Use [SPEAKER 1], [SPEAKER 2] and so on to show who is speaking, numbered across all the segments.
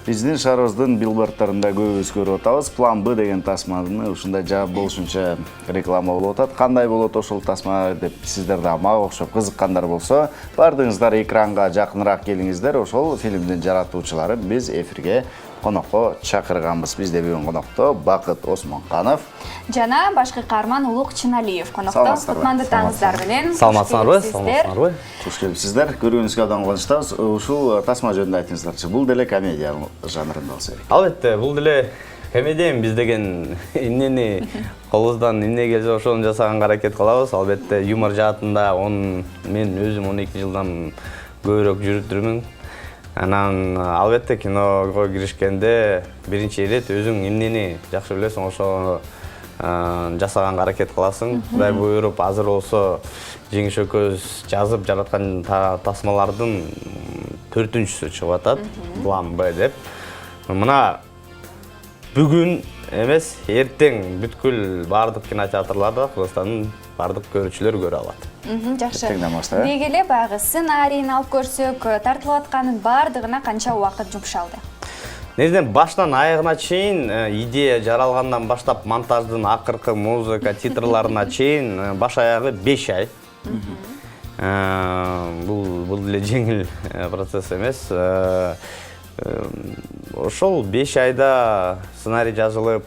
[SPEAKER 1] Биздин шаарыбыздын билбордтарында көбүбүз көрүп атабыз. План Б деген тасманы ушундай жаап болушунча реклама болуп атат. Кандай болот ошол тасма деп сиздер да мага окшоп кызыккандар болсо, бардыгыңыздар экранга жакыныраак келиңиздер. Ошол фильмдин жаратуучуларын биз эфирге конокко чакырганбыз. Бизде бүгүн конокто Бакыт Осмонканов
[SPEAKER 2] жана башкы каарман Улук Чыналиев конокто. Кутмандуу таңыңыздар менен.
[SPEAKER 3] Саламатсыңарбы?
[SPEAKER 1] Туш келипсиздер. Көргөнүзгө абдан кубанычтабыз. Ушул тасма жөнүндө айтыңыздарчы. Бул деле комедия жанрында болсо керек.
[SPEAKER 3] Албетте, бул деле комедия биз деген эмнени колубуздан эмне келсе ошону жасаганга аракет кылабыз. Албетте, юмор жаатында мен өзүм 12 жылдан көбүрөөк жүрүп жүрмүн. Анан албетте киного киришкенде биринчи ирет өзүң эмнени жакшы билесиң ошону жасаганга аракет кыласың. Кудай буйруп азыр болсо Жеңиш экөөбүз жазып жараткан тасмалардын 4-үнчүсү чыгып атат. План Б деп. Мына бүгүн эмес, эртең бүткүл бардык кинотеатрларда Кыргызстандын бардык көрүүчүлөр көрө алат.
[SPEAKER 2] Жакшы. Деги эле баягы сценарийин алып көрсөк, тартылып атканын бардыгына канча убакыт жумшалды?
[SPEAKER 3] Негизинен баштан аягына чейин идея жаралгандан баштап монтаждын акыркы музыка титрларына чейин баш аягы 5 ай. Бул деле жеңил процесс эмес. Ошол 5 айда сценарий жазылып,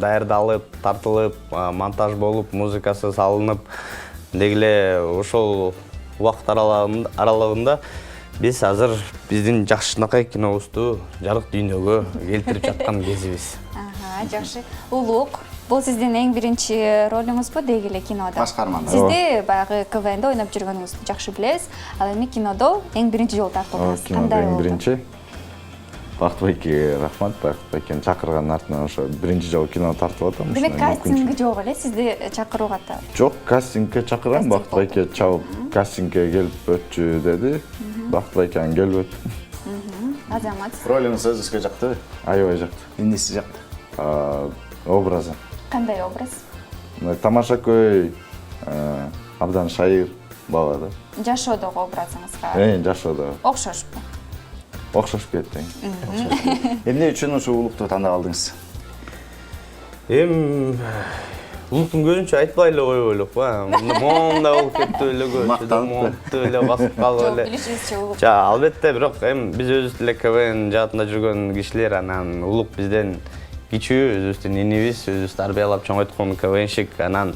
[SPEAKER 3] даярдалып, тартылып, монтаж болуп, музыкасы салынып, дегиле ошол убакыт аралыгында биз азыр биздин жакшынакай кинобузду жарык дүйнөгө келтирип жаткан кезибиз.
[SPEAKER 2] Жакшы. Улук, бул сиздин эң биринчи ролуңузбу деги эле кинодо?
[SPEAKER 1] Баш каарман.
[SPEAKER 2] Сизди баягы КВНдо ойноп жүргөнүңүздү жакшы билебиз. Ал эми кинодо эң биринчи жолу тартылдыңыз.
[SPEAKER 4] Кинодо эң биринчи. Бактыбайке рахмат, Бактыбайкени чакырганын артынан ошо биринчи жолу кино тартылып атам.
[SPEAKER 2] Демек кастинг жок эле сизди чакырууга да?
[SPEAKER 4] Жок, кастингге чакырган, Бактыбайке чабып кастингге келип өтчү деди. Бактыбайке анан келип өттүм.
[SPEAKER 2] Азамат.
[SPEAKER 1] Ролуңуз өзүңүзгө жактыбы?
[SPEAKER 4] Аябай жакты.
[SPEAKER 1] Эмнеси жакты?
[SPEAKER 4] Образы.
[SPEAKER 2] Кандай образ?
[SPEAKER 4] Тамаша көй, абдан шайыр бала да.
[SPEAKER 2] Жашоодогу образыңызга
[SPEAKER 4] Жашоодо.
[SPEAKER 2] окшошпу?
[SPEAKER 4] Окшошуп кетти.
[SPEAKER 1] Эмне үчүн ушул улукту тандап алдыңыз?
[SPEAKER 3] Улуктун көзүнчө айтпай эле коюп элек, монда болуп кетти эле көчүдө, монтуп эле басып калып эле.
[SPEAKER 2] Билишибизче улук.
[SPEAKER 3] Албетте, бирок биз өзүбүз деле КВН жаатында жүргөн кишилер, анан улук бизден кичүү, өзүбүздүн инибиз, өзүбүз тарбиялап чоңойткон КВНщик. Анан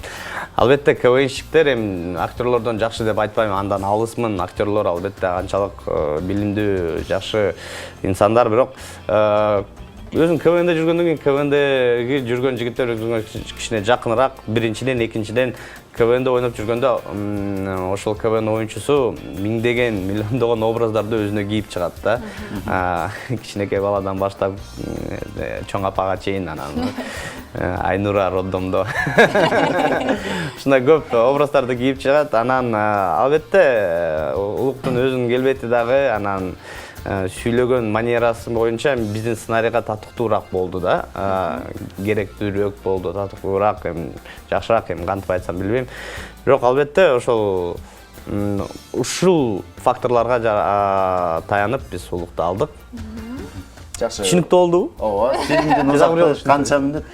[SPEAKER 3] албетте КВНщиктер актерлордон жакшы деп айтпайм, андан алысмын. Актерлор албетте канчалык билимдүү, жакшы инсандар, бирок өзүм КВНде жүргөндөн кийин КВНдеги жүргөн жигиттер өзүңө кичине жакыныраак. Биринчиден, экинчиден КВНде ойноп жүргөндө ошол КВН оюнчусу миңдеген, миллиондогон образдарды өзүнө кийип чыгат да. Кичинекей баладан баштап чоң апага чейин, анан Айнура роддомдо. Ушундай көп образдарды кийип чыгат. Анан албетте улуктун өзүнүн келбети дагы, анан сүйлөгөн манерасы боюнча биздин сценарийга татыктуураак болду да. Керектүүрөөк болду, татыктуураак, жакшыраак, кантип айтсам билбейм. Бирок албетте ошол ушул факторлорго таянып биз улукту алдык.
[SPEAKER 1] Жакшы.
[SPEAKER 3] Түшүнүктүү болдубу?
[SPEAKER 1] Ооба. Фильмдин узактыгы канча мүнөт?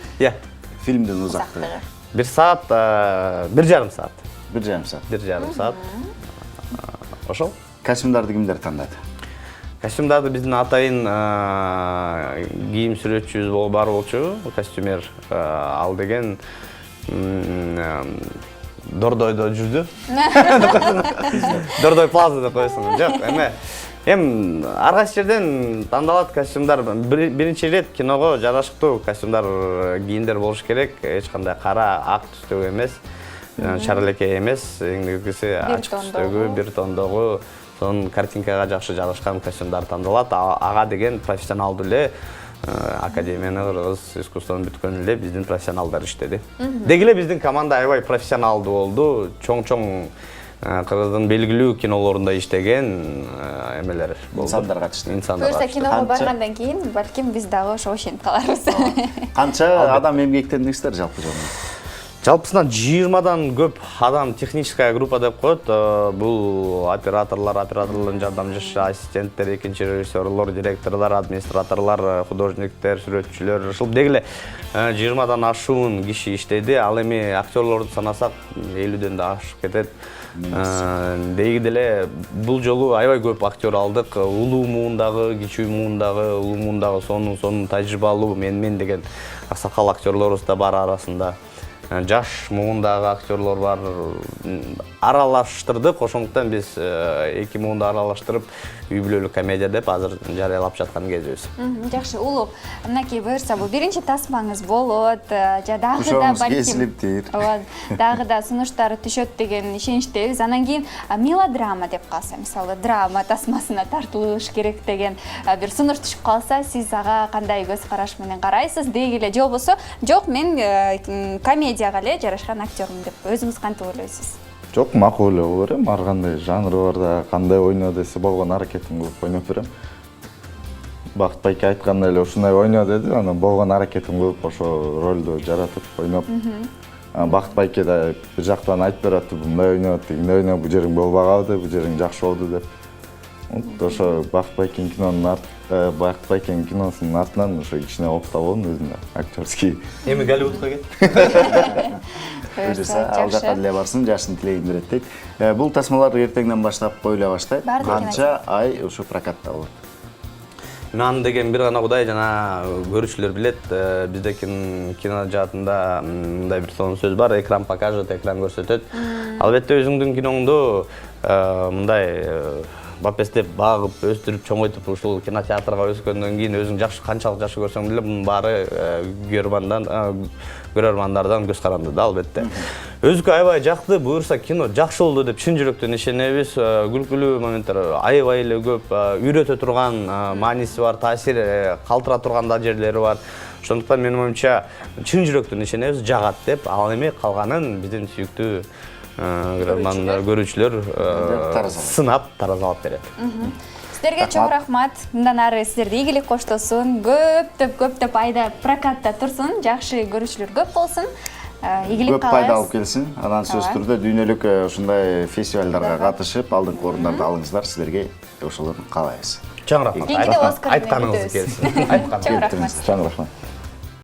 [SPEAKER 1] Фильмдин узактыгы
[SPEAKER 3] 1 саат, 1,5 саат.
[SPEAKER 1] 1,5 саат.
[SPEAKER 3] 1,5 саат. Ошол.
[SPEAKER 1] Костюмдарды кимдер тандады?
[SPEAKER 3] Костюмдарды биздин атайын кийим сүрөтчүбүз бар болчу, костюмер. Ал деген Дордойдо жүрдү. Дордой плаза деп коесуң. Жок, ар кайсы жерден тандалат костюмдар. Биринчи ирет киного жарашыктуу костюмдар, кийимдер болуш керек. Эч кандай кара, ак түстөгү эмес, чарлекей эмес, эң негизгиси ачык түстөгү, бир тондогу, сонун картинкага жакшы жарашкан костюмдар тандалат. Ага деген профессионалдуу эле академияны, кыргыз искусствонун бүткөн эле биздин профессионалдар иштеди. Деги эле биздин команда аябай профессионалдуу болду. Чоң-чоң Кыргыздын белгилүү кинолорунда иштеген эмелер болду.
[SPEAKER 1] Инсандар катышты.
[SPEAKER 2] Көрсө киного баргандан кийин балким биз дагы ошого ишенип каларбыз.
[SPEAKER 1] Канча адам эмгектендиңиздер жалпы жолунда?
[SPEAKER 3] Жалпысынан 20-дан көп адам техническая группа деп коет. Бул операторлордун жардамчысы, ассистенттер, экинчи режиссерлор, директорлор, администраторлор, художниктер, сүрөтчүлөр. Ушул дегеле 20-дан ашуун киши иштейди. Ал эми актерлорду санасак 50-ден да ашып кетет. Деги деле бул жолу аябай көп актер алдык. Улуу муундагы, кичүү муундагы, улуу муундагы сонун тажрыйбалуу мен деген аксакал актерлорубуз да бар арасында. Жаш муундагы актерлор бар. Аралаштырдык. Ошондуктан биз эки муунду аралаштырып үй бүлөлүк комедия деп азыр жарыялап жаткан кезибиз.
[SPEAKER 2] Жакшы, Улуу, мынакей буюрса, бул биринчи тасмаңыз болот, жа дагы да
[SPEAKER 1] кесилиптир.
[SPEAKER 2] Дагы да сунуштары түшөт деген ишеничтебиз. Анан кийин мелодрама деп калса, мисалы, драма тасмасына тартылыш керек деген бир сунуш түшүп калса, сиз ага кандай көз караш менен карайсыз? Деги эле же болбосо, жок, мен комедияга эле жарашкан актермун деп өзүңүз кантип ойлойсуз?
[SPEAKER 4] Жок, макул эле берем. Ар кандай жанры бар да, кандай ойно десе болгон аракетин кылып ойноп берем. Бакыт байке айткандай эле ушундай ойно деди, анан болгон аракетин кылып ошо ролду жаратып ойноп. Бакыт байке да бир жактан айтып берет, мындай ойно, тигиндей ойно, бул жериң болбагабы, бул жериң жакшы болду деп. Ошо Бакыт байкенин киносунун артынан ошо кичине окуп табылдым өзүм да, актерский.
[SPEAKER 3] Эми Голливудка кет.
[SPEAKER 1] Ал жака деле барсын, жаштын тилегин берет дейт. Бул тасмалар эртеңден баштап коюла баштайт. Канча ай ушу прокатта болот?
[SPEAKER 3] Мен деген бир гана Кудай жана көрүүчүлөр билет. Бизде кино жаатында мындай бир сонун сөз бар, экран покажет, экран көрсөтөт. Албетте өзүңдүн киноңду мындай бапестеп, багып, өстүрүп, чоңойтуп ушул кинотеатрга өскөндөн кийин өзүң канчалык жакшы көрсөң деле мунун баары көрөрмандардан көз каранды да, албетте. Өзүкө аябай жакты, буюрса кино жакшы болду деп чын жүрөктөн ишенебиз. Күлкүлүү моменттер аябай эле көп, үйрөтө турган мааниси бар, таасир калтыра турган да жерлери бар. Ошондуктан менин оюмча чын жүрөктөн ишенебиз, жагат деп. Ал эми калганын биздин сүйүктүү көрүүчүлөр сынап, таразалап берет.
[SPEAKER 2] Сиздерге чоң рахмат. Мындан ары сиздерди ийгилик коштосун, көптөп айда прокатта турсун, жакшы көрүүчүлөр көп болсун. Ийгилик каалайбыз.
[SPEAKER 1] Көп пайда алып келсин. Анан сөзсүз түрдө дүйнөлүк ушундай фестивалдарга катышып, алдыңкы орундарды алыңыздар. Сиздерге ошолорду каалайбыз.
[SPEAKER 3] Чоң рахмат.
[SPEAKER 2] Айтканыңыз
[SPEAKER 3] келсин.
[SPEAKER 2] Чоң рахмат.
[SPEAKER 4] Чоң рахмат.